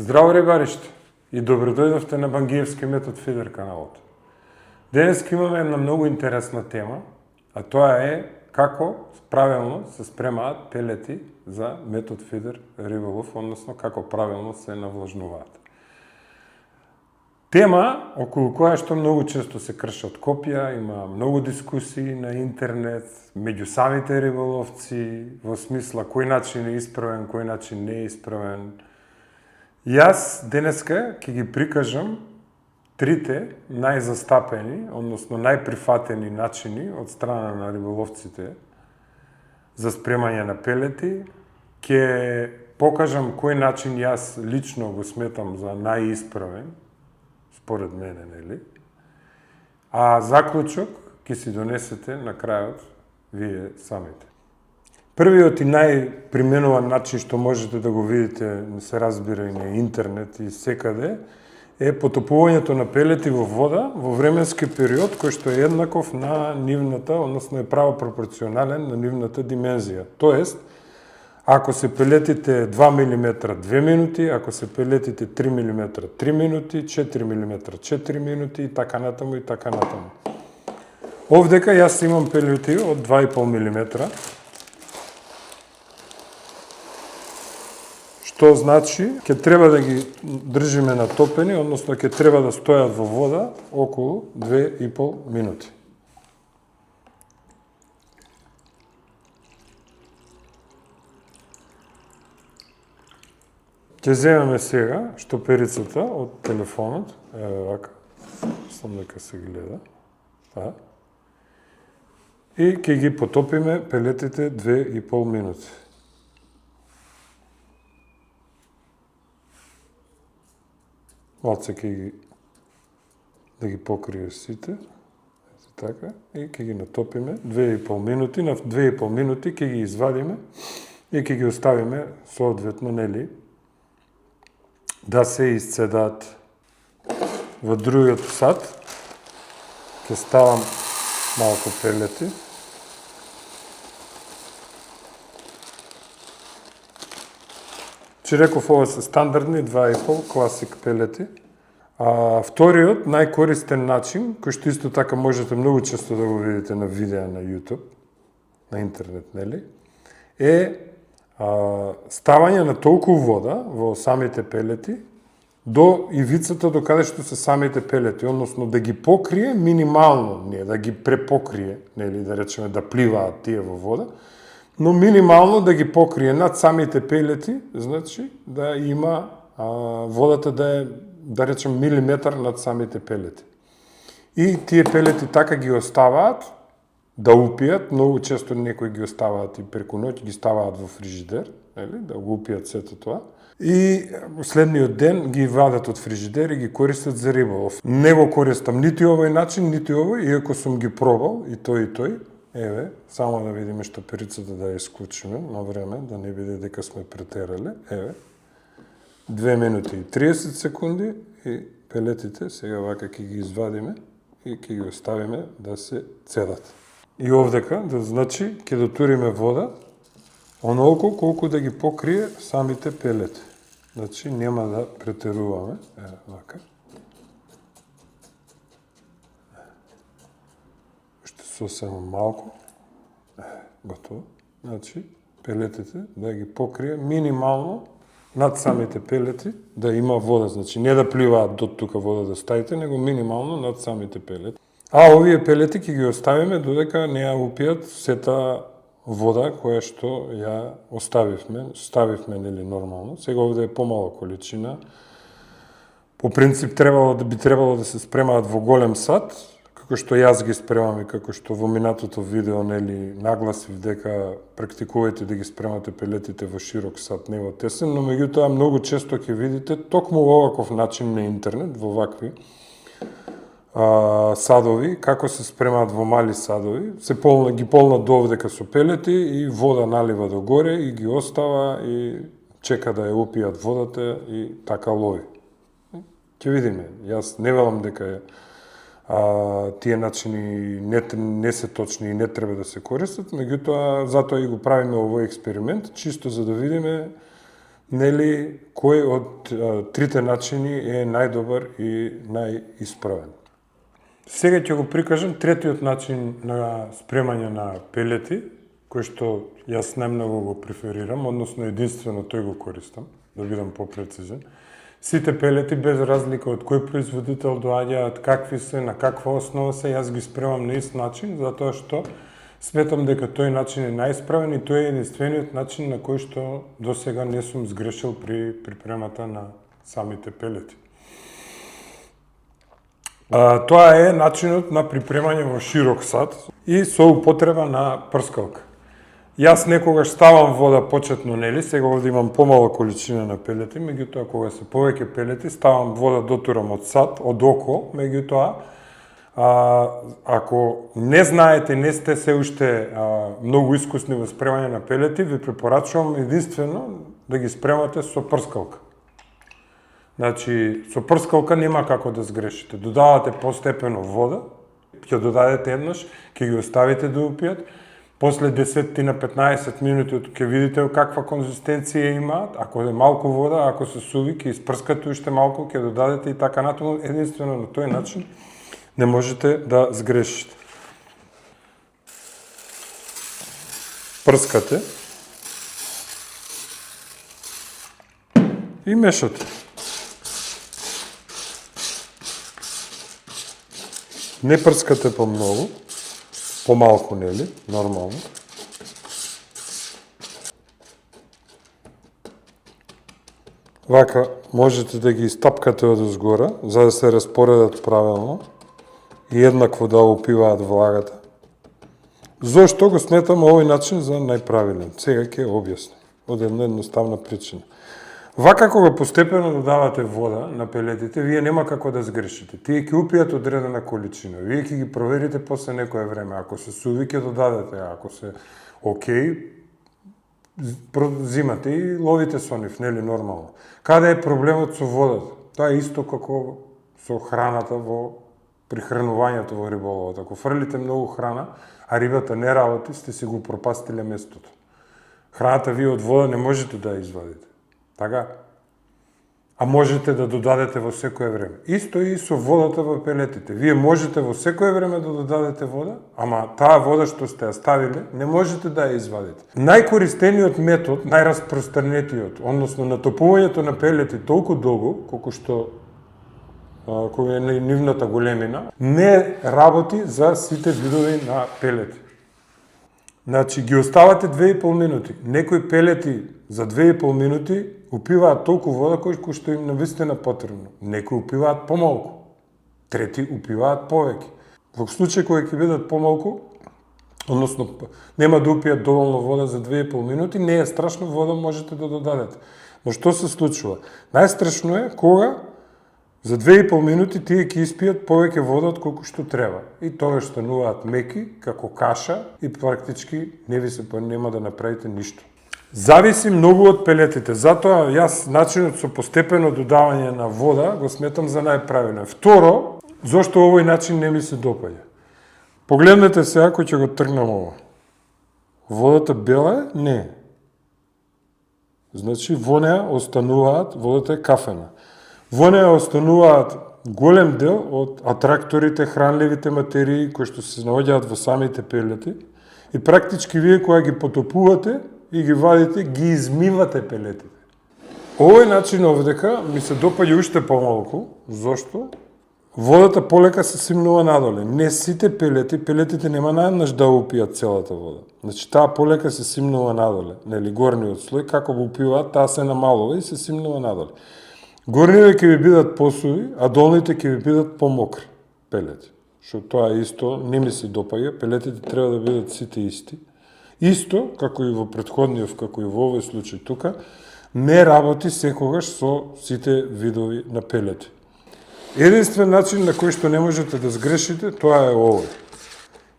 Здраво рибариште и добродојдовте на Бангиевски метод фидер каналот. Денес имаме една многу интересна тема, а тоа е како правилно се спремаат пелети за метод фидер риболов, односно како правилно се навлажнуваат. Тема околу која што многу често се кршат копија, има многу дискусии на интернет, меѓу самите риболовци, во смисла кој начин е исправен, кој начин не е исправен. Јас денеска ќе ги прикажам трите најзастапени, односно најприфатени начини од страна на риболовците за спремање на пелети. Ќе покажам кој начин јас лично го сметам за најисправен, според мене, нели? А заклучок ќе си донесете на крајот вие самите. Првиот и најприменуван начин што можете да го видите, се разбира и на интернет и секаде, е потопувањето на пелети во вода во временски период кој што е еднаков на нивната, односно е право пропорционален на нивната димензија. Тоест, ако се пелетите 2 мм 2 минути, ако се пелетите 3 мм 3 минути, 4 мм 4 минути и така натаму и така натаму. Овдека јас имам пелети од 2,5 мм, што значи ќе треба да ги држиме натопени, односно ќе треба да стојат во вода околу 2,5 минути. Ќе земеме сега штоперицата од телефонот, еве вака, само дека се гледа, и ќе ги потопиме пелетите 2,5 минути. Малце ќе ги покрие сите, така, и ќе ги натопиме 2,5 минути. На 2,5 минути ќе ги извадиме и ќе ги оставиме соодветно, нели, да се исцедаат. Во другиот сат ќе ставам малку пелети. Че реков, ова се стандардни 2,5 класик пелети. Вториот, најкористен начин, кој што исто така можете многу често да го видите на видеа на YouTube, на интернет, нели, е ставање на толку вода во самите пелети до ивицата до каде што се самите пелети, односно да ги покрие минимално, не да ги препокрие, нели, да речеме да пливаат тие во вода, но минимално да ги покрие над самите пелети, значи да има водата да е, да речем, милиметар над самите пелети. И тие пелети така ги оставаат да упијат, многу често некои ги оставаат и преку ноќ, ги ставаат во фрижидер, нели, да го упијат сето тоа. И следниот ден ги вадат од фрижидер и ги користат за риболов. Не го користам нити овој начин, нити овој, иако сум ги пробал и тој. Еве, само да видиме штоперицата да ја исклучиме на време, да не биде дека сме претерале. Еве, 2 минути и 30 секунди и пелетите сега вака ќе ги извадиме и ќе ги оставиме да се цедат. И овдека, да значи, ќе дотуриме вода онолку колку да ги покрие самите пелети. Значи, нема да претеруваме. Еве, вака. Сосема малку. Готово. Значи, пелетите да ги покрие минимално над самите пелети, да има вода. Значи, не да пливаат до тука вода да ставите, него минимално над самите пелети. А овие пелети ќе ги оставиме додека не ја упијат сета вода која што ја ставивме, нели, нормално. Сега овде е помала количина. По принцип би требало да се спремаат во голем сат, како што јас ги спремам и како што во минатото видео, нели, нагласив дека практикувајте да ги спремате пелетите во широк сат, не во тесен, но меѓутоа многу често ќе видите токму во оваков начин на интернет, во вакви садови, како се спремаат во мали садови, ги полнат до овдека со пелети и вода налива до горе и ги остава и чека да ја упијат водата и така лови. Ќе видиме, јас не велам дека тие начини не се точни и не треба да се користат, меѓутоа затоа и го правиме овој експеримент, чисто за да видиме нели кој од трите начини е најдобар и најисправен. Сега ќе го прикажам третиот начин на спремање на пелети, кој што јас најмногу го преферирам, односно единствено тој го користам, да бидам попрецизен. Сите пелети, без разлика од кој производител доаѓаат, какви се, на каква основа се, јас ги спремам на ист начин, затоа што сметам дека тој начин е најисправен и тој е единствениот начин на кој што досега не сум сгрешил при припремата на самите пелети. Тоа е начинот на припремање во широк сад и со употреба на прскалка. Јас некогаш ставам вода почетно, нели, сега овде имам помала количина на пелети, меѓутоа кога се повеќе пелети, ставам вода дотурам од сад, од око, меѓутоа, ако не знаете, не сте се уште многу искусни во спремање на пелети, ви препорачувам единствено да ги спремате со прскалка. Значи, со прскалка нема како да сгрешите. Додавате постепено вода, ќе додадете еднаш, ќе ги оставите да упијат, после 10 на 15 минути ќе видите каква конзистенција имаат, ако е малку вода, ако се суви, ќе испрскате уште малку, ќе додадете и така натаму, единствено на тој начин не можете да сгрешите. Прскате и мешате. Не прскате помногу, помалку, нели, нормално. Вака можете да ги стапкате одозгора, за да се распоредат правилно и еднакво да упиваат влагата. Зошто го сметам овој начин за најправилен? Сега ќе објаснам. Од една едноставна причина. Вака кога постепено додавате вода на пелетите, вие нема како да сгрешите. Тие ќе упијат одредена количина. Вие ќе ги проверите после некое време. Ако се суви, ќе додадете. Ако се окей, зимате и ловите со нив, нели нормално. Каде е проблемот со водата? Тоа е исто како со храната при хранувањето во риболовот. Ако фрлите многу храна, а рибата не работи, сте си го пропастиле местото. Храната вие од вода не можете да ја извадите. Така? А можете да додадете во секое време. Исто и со водата во пелетите. Вие можете во секое време да додадете вода, ама таа вода што сте ја ставиле, не можете да ја извадите. Најкористениот метод, најраспространетиот, односно натопувањето на пелети толку долго, колку што кога е нивната големина, не работи за сите видови на пелети. Значи, ги оставате 2,5 минути. Некои пелети за 2,5 минути упиваат толку вода кој што им навистина потребно. Некои упиваат помалку. Трети упиваат повеќе. Во случај кој ќе бидат помалку, односно нема да упијат доволно вода за 2,5 минути, не е страшно, вода можете да додадете. Но што се случува? Најстрашно е кога за 2,5 минути тие ќе испијат повеќе вода од колку што треба. И тогаш стануваат меки, како каша и практички нема да направите ништо. Зависи многу од пелетите, затоа јас начинот со постепено додавање на вода го сметам за најправилен. Второ, зошто овој начин не ми се допаѓа? Погледнете сега кој ќе го тргнам ова. Водата бела е? Не. Значи во неа остануваат, водата е кафена. Во неа остануваат голем дел од атракторите, хранливите материи кои што се наоѓаат во самите пелети и практички вие кога ги потопувате и ги вадите, ги измивате пелетите. Овој начин овдека ми се допаѓа уште помалку, зошто? Водата полека се симнува надоле. Не сите пелетите нема наеднаш да упијат целата вода. Значи таа полека се симнува надоле, нели горниот слој, како го упиваат, таа се намалува и се симнува надоле. Горниве ќе ви бидат посуви, а долните ќе ви бидат помокри пелети. Што тоа исто не ми се допаѓа, пелетите треба да бидат сите исти. Исто, како и во претходниот, како и во овој случај тука, не работи секогаш со сите видови на пелети. Единствен начин на кој што не можете да сгрешите, тоа е овој.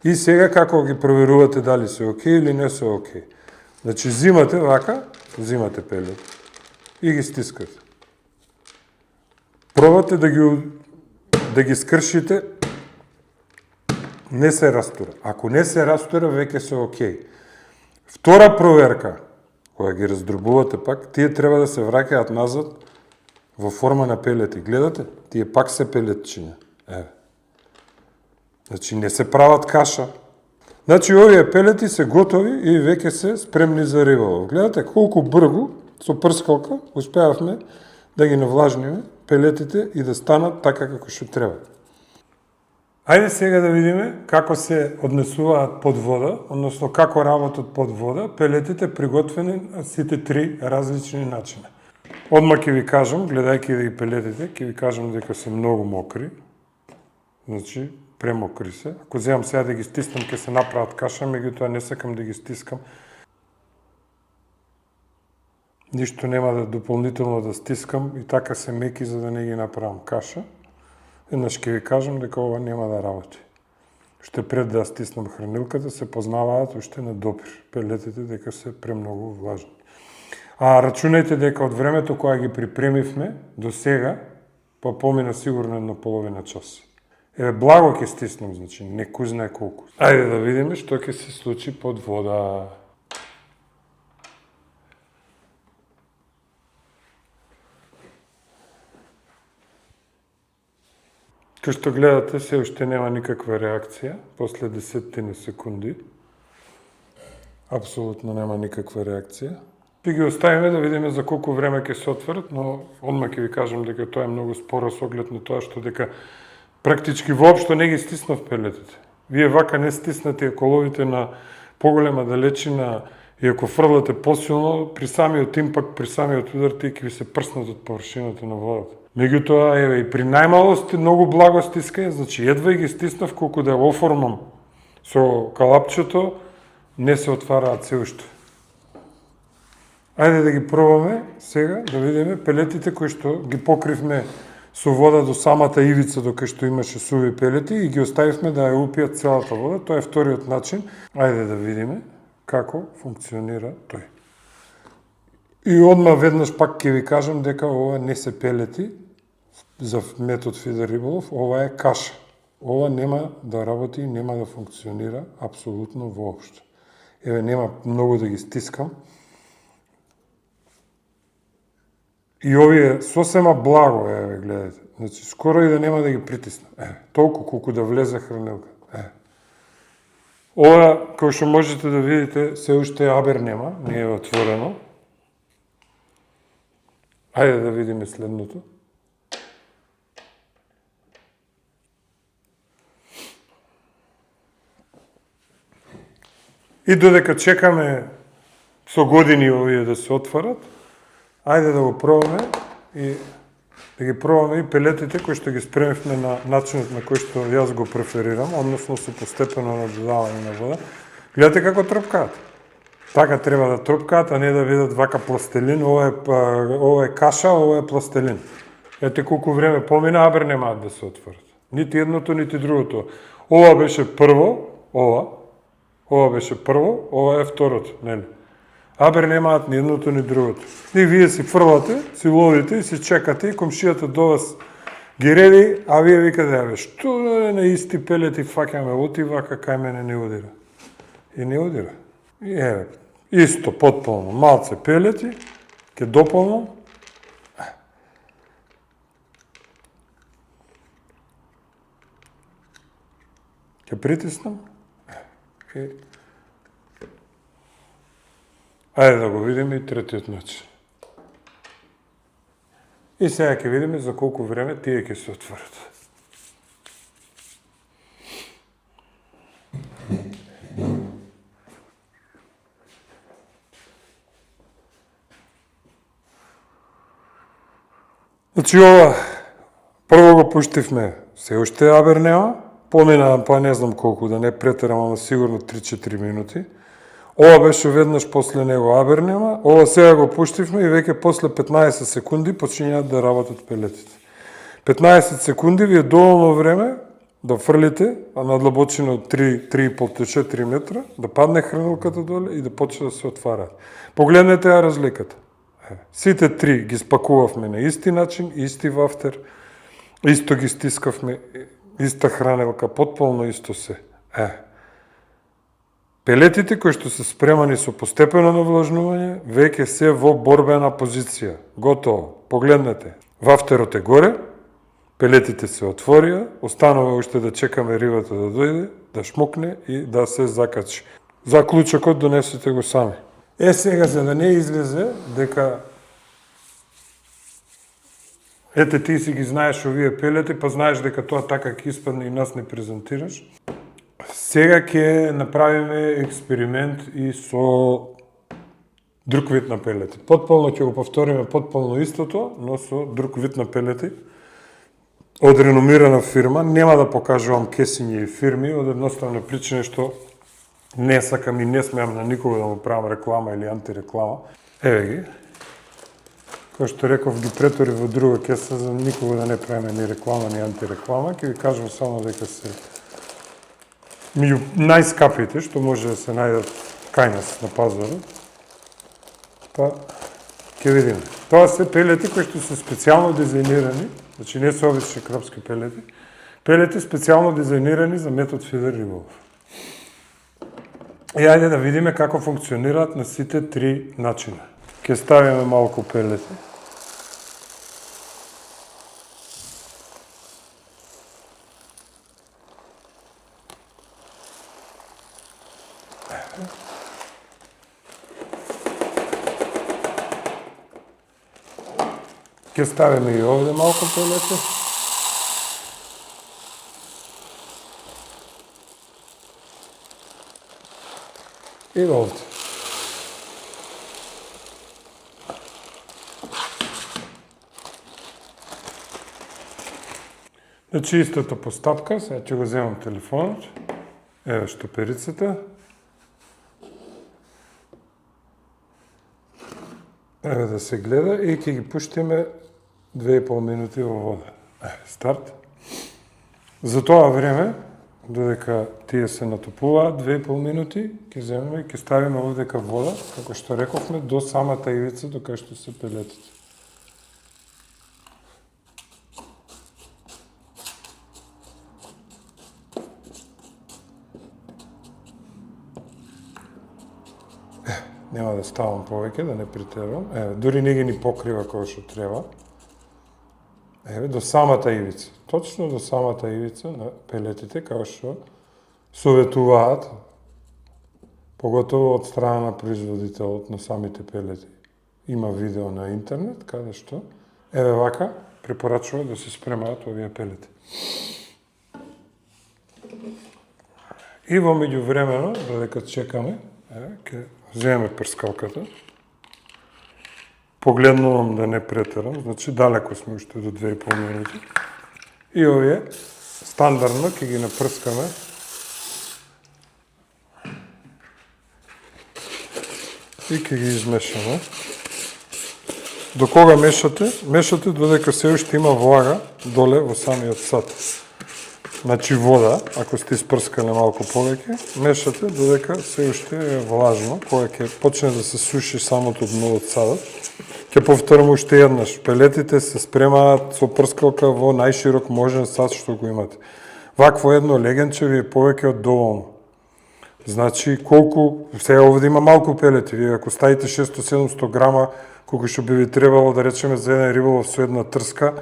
И сега како ги проверувате дали се окей или не се окей. Значи зимате вака, зимате пелети и ги стискате. Пробате да ги скршите, не се растура. Ако не се растура, веќе се окей. Втора проверка. Кога ги раздробувате пак, тие треба да се враќаат назад во форма на пелети. Гледате? Тие пак се пелетчиња. Еве. Значи не се прават каша. Значи овие пелети се готови и веќе се спремни за риболов. Гледате колку брзо со прскалка успеавме да ги навлажниме пелетите и да станат така како што треба. Ајде сега да видиме како се однесуваат под вода, односно како работат под вода пелетите приготвени на сите три различни начина. Одма ќе ви кажам, гледајќи да ги пелетите, ќе ви кажам дека се многу мокри. Значи, премокри се. Ако земам сега да ги стиснам, ќе се направат каша, меѓутоа не сакам да ги стискам. Ништо нема да дополнително да стискам и така се меки за да не ги направам каша. Еднаш ќе ви кажам дека ова нема да работи. Уште пред да стиснам хранилката се познаваат уште на допир пелетите дека се премногу влажни. А рачунајте дека од времето кога ги припремивме до сега, па помина сигурно едно половина час. Еве благо ќе стиснам, значи не кој знае колку. Ајде да видиме што ќе се случи под вода. Кој што гледате, се уште нема никаква реакција, после 10 секунди. Апсолутно нема никаква реакција. Ќе ги оставиме да видиме за колку време ќе се отворат, но одма ќе ви кажам дека тоа е многу споро со оглед на тоа што дека практички воопшто не ги стиснав пелетите. Вие вака не стиснате коловите на поголема далечина и ако фрлате посилно, при самиот импакт, при самиот удар, тие ќе ви се прснат од површината на водата. Меѓутоа, еве, и при најмалости многу благо стискање, значи едва ги стиснав колку да оформам со калапчето, не се отвараат се уште. Ајде да ги пробаме сега, да видиме пелетите кои што ги покривме со вода до самата ивица докај што имаше суви пелети и ги оставивме да ја упијат целата вода. Тоа е вториот начин. Ајде да видиме како функционира тој. И одма веднаш пак ќе ви кажам дека ова не се пелети за метод фидер риболов, ова е каша. Ова нема да работи и нема да функционира апсолутно воопшто. Еве, нема многу да ги стискам. И овие сосема благо, еве, гледате. Значи, скоро и да нема да ги притиснам. Еве, толку колку да влезе хранилка. Еве. Ова, кој што можете да видите, се уште абер нема, не е отворено. Ајде да видиме следното. И додека чекаме со години овие да се отворат, ајде да го пробаме и да ги пробаме и пелетите кои што ги спремивме на начинот на кој што јас го преферирам, односно со постепено надодавање на вода. Гледате како тропкаат. Така треба да тропкаат, а не да видат вака пластелин. Ова е каша, ова е пластелин. Ете колку време помина, абер немаат да се отворат. Нити едното, нити другото. Ова беше прво, ова беше прво, ова е второто, нели? Абер немаат ни едното, ни другото. И вие си фрлате, си ловите и си чекате и комшијата до вас ги реди, а вие викате, абе, што на исти пелети фаќаме, оти вака, кај мене не удира. И не удира. И еве, исто, потполно, малце пелети, ќе дополнам. Ќе притиснам. И ајде да го видиме и третиот начин. И сега ќе видиме за колку време тие ќе се отворат. Значи ова, прво го пуштивме, се уште абер нема, помина, па не знам колку, да не претерам, ама сигурно 3-4 минути. Ова беше веднаш после него абер нема, ова сега го пуштивме и веќе после 15 секунди почињаат да работат пелетите. 15 секунди ви е доволно време да фрлите на длабочина од 3,5-4 метра, да падне хранилката доле и да почне да се отвараат. Погледнете ја разликата. Сите три ги спакувавме на исти начин, исти вафтер, исто ги стискавме, иста хранилка, потполно исто се. Пелетите кои што се спремани со постепено навлажнување, веќе се во борбена позиција. Готово. Погледнете. Вафтерот е горе, пелетите се отворија, останува уште да чекаме рибата да дојде, да шмокне и да се закачи. Заклучокот донесете го сами. Сега, за да не излезе дека ете ти си ги знаеш овие пелети, па знаеш дека тоа така ќе испадне и нас не презентираш. Сега ќе направиме експеримент и со друг вид на пелети. Потполно ќе го повториме потполно истото, но со друг вид на пелети. Од реномирана фирма, нема да покажувам кесиња и фирми, од едноставна причина што не сакам и не смеам на никога да му правам реклама или антиреклама. Еве ги. Кој што реков, ги претори во друга кеса за никога да не правиме ни реклама, ни антиреклама. Ќе ви кажам само дека се меѓу најскапите што може да се најдат кај нас на пазарот. Па, ќе видиме. Тоа се пелети кои што се специјално дизајнирани, значи не се обични крапски пелети, пелети специјално дизајнирани за метод фидер риболов. И ајде да видиме како функционираат на сите три начина. Ќе ставиме малку пелети. Ќе ставиме и овде малку пелети. И овде. Значи истата постапка, сега ќе го земам телефонот. Еве штоперицата. Еве да се гледа и ќе ги пуштиме 2,5 минути во вода. Старт. За тоа време, додека тие се натопуваат 2,5 минути, ќе земеме и ќе ставиме овдека вода, како што рековме, до самата ивица, до кај што се пелетите. Нема да ставам повеќе, да не претерувам. Еве, дури не ги ни покрива кој што треба. Еве, до самата ивица. Точно до самата ивица на пелетите, како што советуваат, поготово од страна на производителот на самите пелети. Има видео на интернет, каде што, еве вака, препорачува да се спремаат овие пелети. И во меѓувремено, додека чекаме, ќе земеме прскалката. Погледнувам да не претерам, значи далеко сме уште до 2,5 минути. И овие стандардно ќе ги напрскаме и ќе ги измешаме. До кога мешате? Мешате додека се уште има влага доле во самиот сад. Значи вода, ако сте испрскале малку повеќе, мешате додека се уште е влажно, кога ќе почне да се суши самото дно од садот. Ќе повторам уште еднаш, пелетите се спремаат со прскалка во најширок можен сад што го имате. Вакво едно легенче ви е повеќе од доволно. Значи, колку, сега овде има малку пелети, вие ако ставите 600-700 грама, колку што би ви требало да речеме за еден риболов со една трска,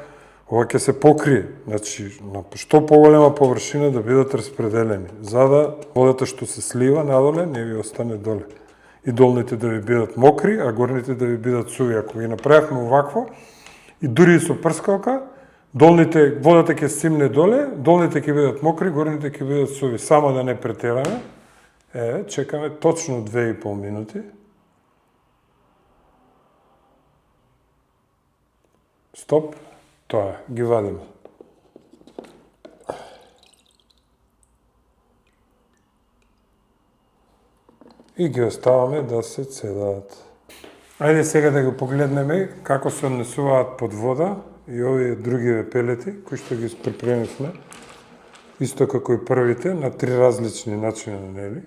ова ќе се покрие. Значи, на што поголема површина да бидат распределени, за да водата што се слива надоле не ви остане доле. И долните да ви бидат мокри, а горните да ви бидат суви. Ако ги направивме овакво, и дури и со прскалка, долните, водата ќе стимне доле, долните ќе бидат мокри, горните ќе бидат суви. Само да не претераме. Чекаме точно 2,5 минути. Стоп. Тоа е, ги вадиме. И ги оставаме да се цедаат. Ајде сега да го погледнеме како се однесуваат под вода и овие другиве пелети, кои што ги припремивме, исто како и првите, на три различни начини, нели?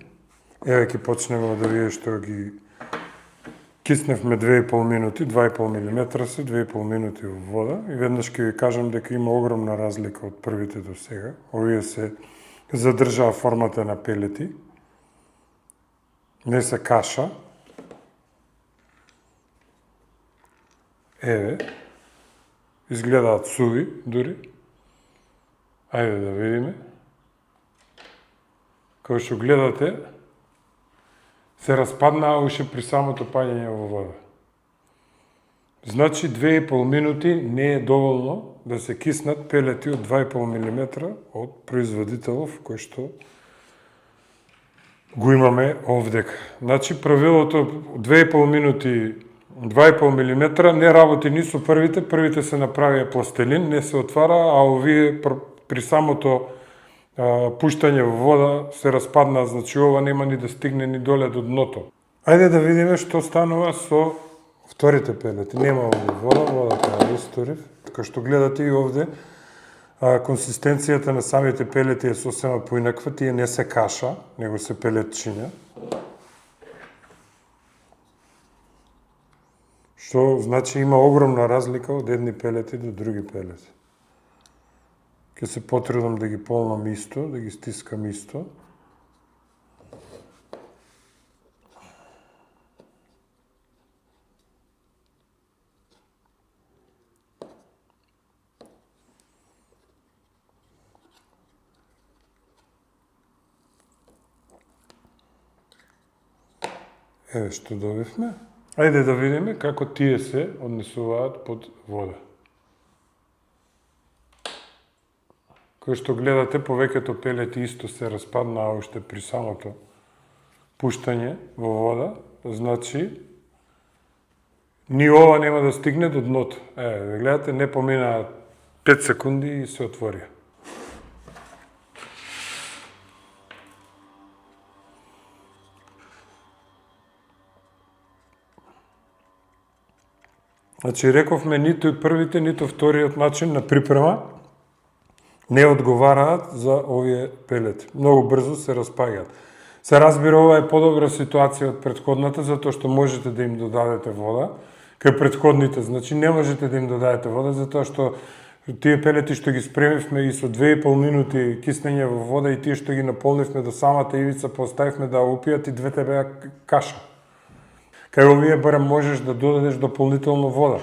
Еве ќе почнеме од овие што ги кисневме 2,5 минути, 2,5 мм се, 2,5 минути во вода и веднаш ќе ви кажам дека има огромна разлика од првите до сега. Овие се задржаа формата на пелети Не се каша. Еве, изгледаат суви, дури. Ајде да видиме. Као што гледате, се распаднаа уште при самото паѓање во вода. Значи 2,5 минути не е доволно да се киснат пелети од 2,5 мм од производителов кој што го имаме овдека. Значи правилото 2,5 минути 2,5 мм не работи ни со првите се направија пластелин, не се отвара, а овие при самото пуштање во вода се распаднаа, значи ова нема ни да стигне ни доле до дното. Ајде да видиме што станува со вторите пелети. Нема овде водата ја историв. Така што гледате и овде, консистенцијата на самите пелети е сосема поинаква, тие не се каша, него се пелетчиња. Што значи има огромна разлика од едни пелети до други пелети. Ке се потрудам да ги полнам исто, да ги стискам исто. Еве што добивме. Ајде да видиме како тие се однесуваат под вода. Кој што гледате, повеќето пелети исто се распаднаа уште при самото пуштање во вода, значи ни ова нема да стигне до дното. Еве, гледате, не поминаа 5 секунди и се отворија. Значи, рековме, ниту првите, ниту вториот начин на припрема не одговараат за овие пелети. Многу брзо се распаѓаат. Се разбира, ова е подобра ситуација од претходната, затоа што можете да им додадете вода. Кај претходните, значи, не можете да им додадете вода, затоа што тие пелети што ги спремивме и со 2,5 минути киснење во вода и тие што ги наполнивме до самата ивица, поставивме да упијат и двете беа каша. Кај овие барем можеш да додадеш дополнително вода.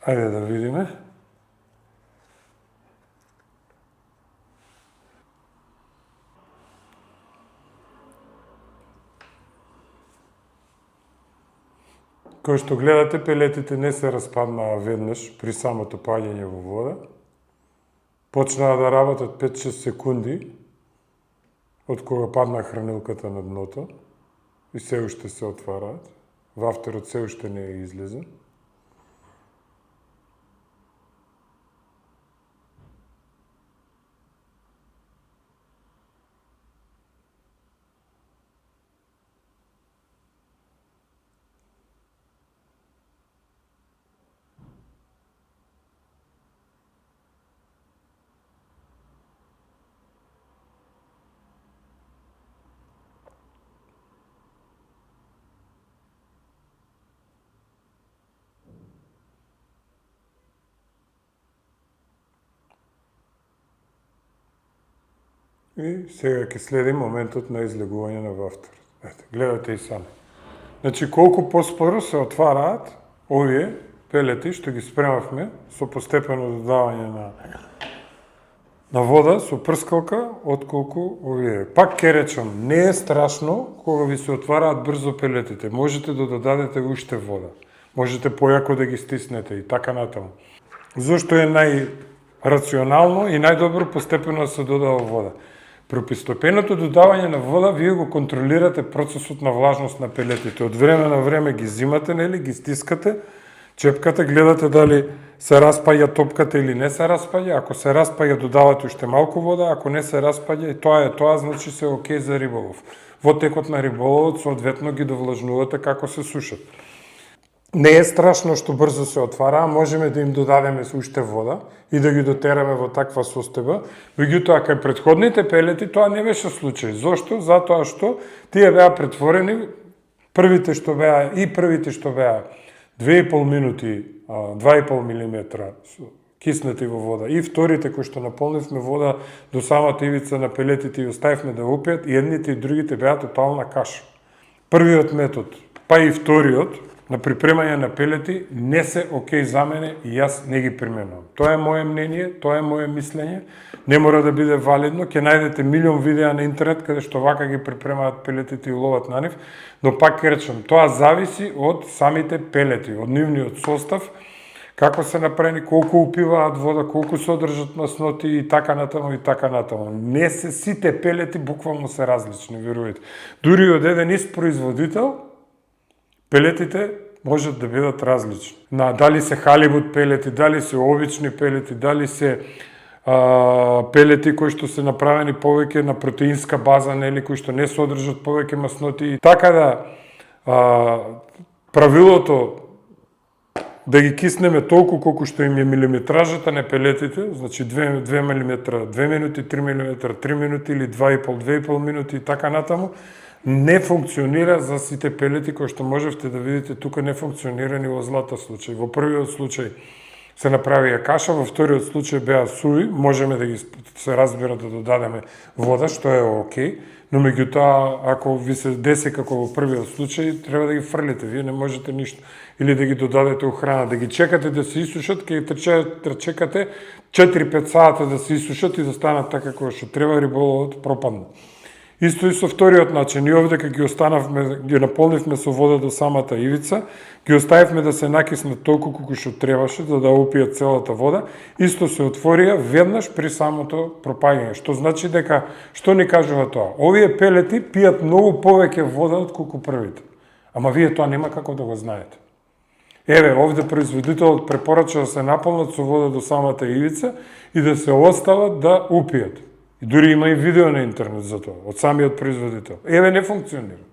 Ајде да видиме. Кој што гледате, пелетите не се распаднаа веднаш при самото паѓање во вода. Почнаа да работат 5-6 секунди од кога падна хранилката на дното и се уште се отвараат. Вафтерот се уште не е излезен. И сега ќе следи моментот на излегување на вафтерот. Ете, гледате и сами. Значи, колку поспоро се отвараат овие пелети што ги спремавме со постепено додавање на вода со прскалка, отколку овие. Пак ќе речам, не е страшно кога ви се отвараат брзо пелетите. Можете да додадете уште вода. Можете појако да ги стиснете и така натаму. Зошто е најрационално и најдобро постепено да се додава вода. При постепеното додавање на вода, вие го контролирате процесот на влажност на пелетите. Од време на време ги зимате, нели, ги стискате, чепкате, гледате дали се распаѓа топката или не се распаѓа. Ако се распаѓа, додавате уште малку вода, ако не се распаѓа, и тоа значи се окей за риболов. Во текот на риболовот, соодветно ги довлажнувате како се сушат. Не е страшно што брзо се отвара, можеме да им додадеме уште вода и да ги дотераме во таква состојба. Меѓутоа, кај претходните пелети тоа не беше случај. Зошто? Затоа што тие беа претворени, првите што беа 2,5 минути, 2,5 милиметра киснати во вода и вторите кои што наполнивме вода до самата ивица на пелетите и оставивме да упијат, и едните и другите беа тотална каша. Првиот метод, па и вториот, на припремање на пелети не се окей за мене и јас не ги применувам. Тоа е моје мнение, тоа е моје мислење, не мора да биде валидно, ќе најдете милион видеа на интернет каде што вака ги припремаат пелетите и ловат на нив, но пак ќе речем, тоа зависи од самите пелети, од нивниот состав, како се направени, колку упиваат вода, колку содржат масноти и така натаму и така натаму. Не се сите пелети буквално се различни, верувајте. Дури од еден ист производител, пелетите можат да бидат различни. Дали се халибут пелети, дали се обични пелети, дали се пелети кои што се направени повеќе на протеинска база, нели, кои што не содржат повеќе масноти. Така да, правилото да ги киснеме толку колку што им е милиметражата на пелетите, значи 2 мм, 2 минути, 3 мм, 3 минути или 2,5 минути и така натаму, не функционира за сите пелети кои што можевте да видите тука, не функционира ни во злата случај. Во првиот случај се направија каша, во вториот случај беа суви, можеме да ги се разбира да додадеме вода, што е окей, но меѓутоа ако ви се деси како во првиот случај, треба да ги фрлите, вие не можете ништо. Или да ги додадете у храна, да ги чекате да се исушат, ќе чекате 4-5 сата да се исушат и да станат така како што треба, риболовот пропадна. Исто и со вториот начин, и овде кога ги наполнивме со вода до самата ивица, ги оставивме да се накиснат толку колку што требаше за да упијат целата вода, исто се отворија веднаш при самото пропаѓање. Што значи дека, што ни кажува тоа? Овие пелети пијат многу повеќе вода отколку првите. Ама вие тоа нема како да го знаете. Еве, овде производителот препорача да се наполнат со вода до самата ивица и да се остават да упијат. И дури има и видео на интернет за тоа, од самиот производител. Еве, не функционира.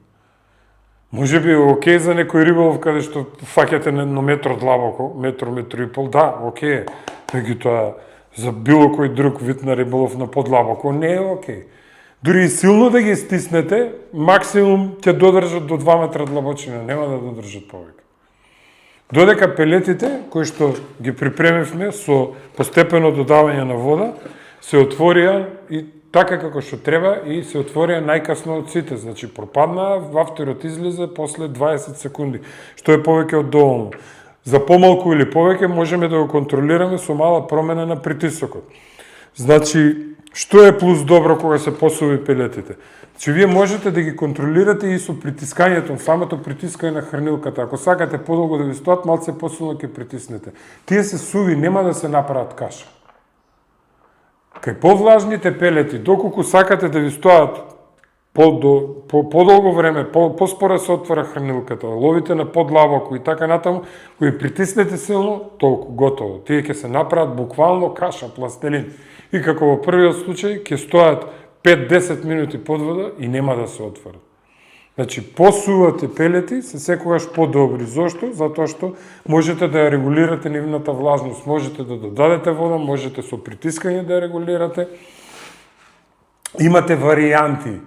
Може би окей за некој риболов каде што фаќате на метро длабоко, метро и пол, да, окей. Меѓутоа, за било кој друг вид на риболов на подлабоко не е окей. Дури и силно да ги стиснете, максимум ќе додржат до 2 метра длабочина, нема да додржат повеќе. Додека пелетите, кои што ги припремивме со постепено додавање на вода, се отворија и така како што треба и се отворија најкасно од сите. Значи, пропаднаа, вафтерот излезе после 20 секунди, што е повеќе од доволно. За помалку или повеќе можеме да го контролираме со мала промена на притисокот. Значи, што е плюс добро кога се посуви пелетите? Значи, вие можете да ги контролирате и со притискањето, самото притискање на хранилката. Ако сакате подолго да ви стоат, малце посилно ќе притиснете. Тие се суви, нема да се направат каша. Кај повлажните пелети, доколку сакате да ви стоат подолго време, поспора се отвора хранилката, ловите на подлабоко и така натаму, кои притиснете силно, толку готово. Тие ќе се направат буквално каша, пластелин. И како во првиот случај, ќе стојат 5-10 минути под вода и нема да се отворат. Значи, посувате пелети се секогаш подобри. Зошто? Затоа што можете да ја регулирате нивната влажност, можете да додадете вода, можете со притискање да ја регулирате. Имате варијанти.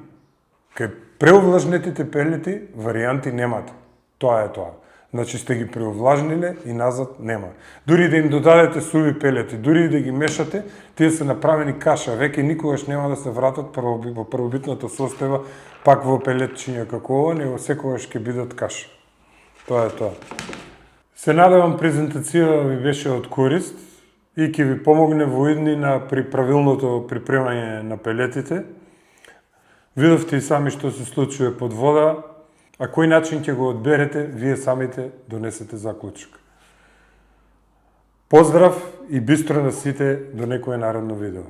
Кај преувлажнетите пелети, варијанти немате. Тоа е тоа. Значи, сте ги преувлажниле и назад нема. Дури да им додадете суви пелети, дури да ги мешате, тие се направени каша. Веќе никогаш нема да се вратат во првобитната состојба пак во пелетчиња како ова, него секогаш ќе бидат каша. Тоа е тоа. Се надевам презентацијата ви беше од корист и ќе ви помогне во иднина при правилното припремање на пелетите. Видовте и сами што се случува под вода, а кој начин ќе го одберете, вие самите донесете заклучок. Поздрав и бистро на сите до некое наредно видео.